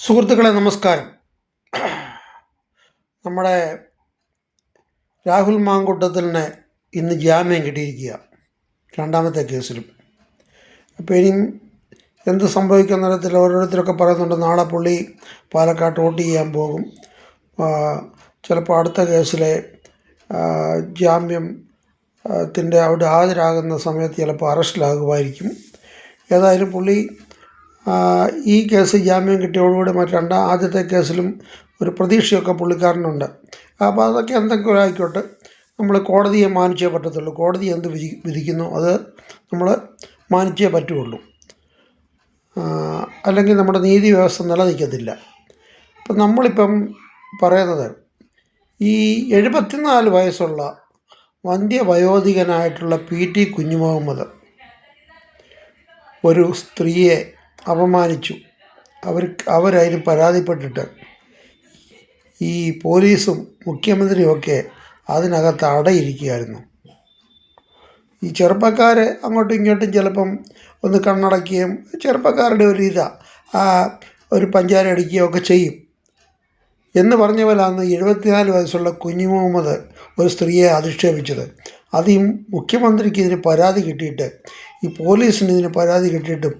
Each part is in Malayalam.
സുഹൃത്തുക്കളെ നമസ്കാരം. നമ്മുടെ രാഹുൽ മാങ്കൂട്ടത്തിന് ഇന്ന് ജാമ്യം കിട്ടിയിരിക്കുക, രണ്ടാമത്തെ കേസിലും. അപ്പോൾ ഇനിയും എന്ത് സംഭവിക്കുന്ന തരത്തിൽ ഓരോരുത്തരൊക്കെ പറയുന്നുണ്ട്. നാളെ പുള്ളി പാലക്കാട്ട് വോട്ട് ചെയ്യാൻ പോകും. ചിലപ്പോൾ അടുത്ത കേസിലെ ജാമ്യത്തിൻ്റെ അവിടെ ഹാജരാകുന്ന സമയത്ത് ചിലപ്പോൾ അറസ്റ്റിലാകുമായിരിക്കും. ഏതായാലും പുള്ളി ഈ കേസ് ജാമ്യം കിട്ടിയോടുകൂടി ആദ്യത്തെ കേസിലും ഒരു പ്രതീക്ഷയൊക്കെ പുള്ളിക്കാരനുണ്ട്. അപ്പോൾ അതൊക്കെ എന്തെങ്കിലും ആയിക്കോട്ടെ, നമ്മൾ കോടതിയെ മാനിച്ചേ പറ്റത്തുള്ളൂ. കോടതി എന്ത് വിധിക്കുന്നു അത് നമ്മൾ മാനിച്ചേ പറ്റുള്ളൂ, അല്ലെങ്കിൽ നമ്മുടെ നീതി വ്യവസ്ഥ നിലനിൽക്കത്തില്ല. ഇപ്പം നമ്മളിപ്പം പറയുന്നത്, ഈ 74 വയസ്സുള്ള വന്ധ്യവയോധികനായിട്ടുള്ള PT കുഞ്ഞുമുഹമ്മദ് ഒരു സ്ത്രീയെ അപമാനിച്ചു. അവരതിന് പരാതിപ്പെട്ടിട്ട് ഈ പോലീസും മുഖ്യമന്ത്രിയുമൊക്കെ അതിനകത്ത് അടയിരിക്കുകയായിരുന്നു. ഈ ചെറുപ്പക്കാരെ അങ്ങോട്ടും ഇങ്ങോട്ടും ചിലപ്പം ഒന്ന് കണ്ണടയ്ക്കുകയും ചെറുപ്പക്കാരുടെ ഒരു പഞ്ചാര അടിക്കുകയും ഒക്കെ ചെയ്യും എന്ന് പറഞ്ഞ പോലാണ് 74 വയസ്സുള്ള കുഞ്ഞുമുഹമ്മദ് ഒരു സ്ത്രീയെ അധിക്ഷേപിച്ചത്. അത് ഈ മുഖ്യമന്ത്രിക്ക് ഇതിന് പരാതി കിട്ടിയിട്ട്, ഈ പോലീസിന് ഇതിന് പരാതി കിട്ടിയിട്ടും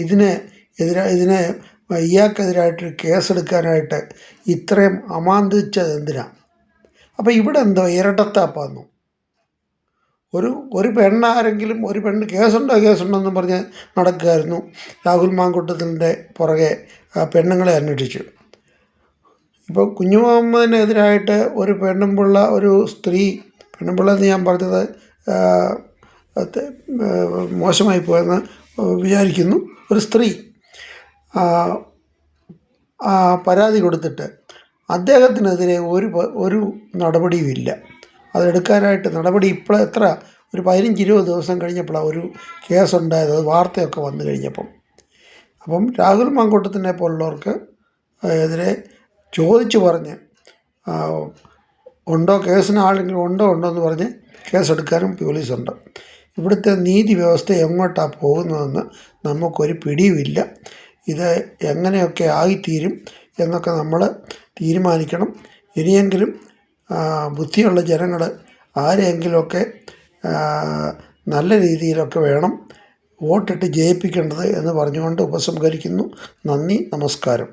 ഇതിനെ ഇയാൾക്കെതിരായിട്ട് കേസെടുക്കാനായിട്ട് ഇത്രയും അമാന്തിച്ചത് എന്തിനാണ്? അപ്പോൾ ഇവിടെ എന്തോ ഇരട്ടത്താപ്പാന്നു. ഒരു പെണ്ണാരെങ്കിലും ഒരു പെണ്ണ് കേസുണ്ടെന്നും പറഞ്ഞ് നടക്കുകയായിരുന്നു. രാഹുൽ മാങ്കൂട്ടത്തിൻ്റെ പുറകെ പെണ്ണുങ്ങളെ അന്വേഷിച്ചു. ഇപ്പോൾ കുഞ്ഞുമുഹമ്മദിനെതിരായിട്ട് ഒരു ഒരു സ്ത്രീ, പെണ്ണുമ്പിള്ള എന്ന് ഞാൻ പറഞ്ഞത് മോശമായി പോയെന്ന് വിചാരിക്കുന്നു, ഒരു സ്ത്രീ പരാതി കൊടുത്തിട്ട് അദ്ദേഹത്തിനെതിരെ ഒരു നടപടിയുമില്ല. അതെടുക്കാനായിട്ട് നടപടി എത്ര ഒരു 15-20 ദിവസം കഴിഞ്ഞപ്പോഴാണ് ഒരു കേസുണ്ടായത്. അത് വാർത്തയൊക്കെ വന്നു കഴിഞ്ഞപ്പം. അപ്പം രാഹുൽ മാങ്കൂട്ടത്തിനെ പോലുള്ളവർക്ക് എതിരെ ചോദിച്ചു പറഞ്ഞ് കേസിന് ആളെങ്കിലും ഉണ്ടോ എന്ന് പറഞ്ഞ് കേസെടുക്കാനും പോലീസുണ്ട്. ഇവിടുത്തെ നീതി വ്യവസ്ഥ എങ്ങോട്ടാണ് പോകുന്നതെന്ന് നമുക്കൊരു പിടിയുമില്ല. ഇത് എങ്ങനെയൊക്കെ ആയിത്തീരും എന്നൊക്കെ നമ്മൾ തീരുമാനിക്കണം. ഇനിയെങ്കിലും ബുദ്ധിയുള്ള ജനങ്ങൾ ആരെയെങ്കിലുമൊക്കെ നല്ല രീതിയിലൊക്കെ വേണം വോട്ടിട്ട് ജയിപ്പിക്കേണ്ടത് എന്ന് പറഞ്ഞുകൊണ്ട് ഉപസംഹരിക്കുന്നു. നന്ദി, നമസ്കാരം.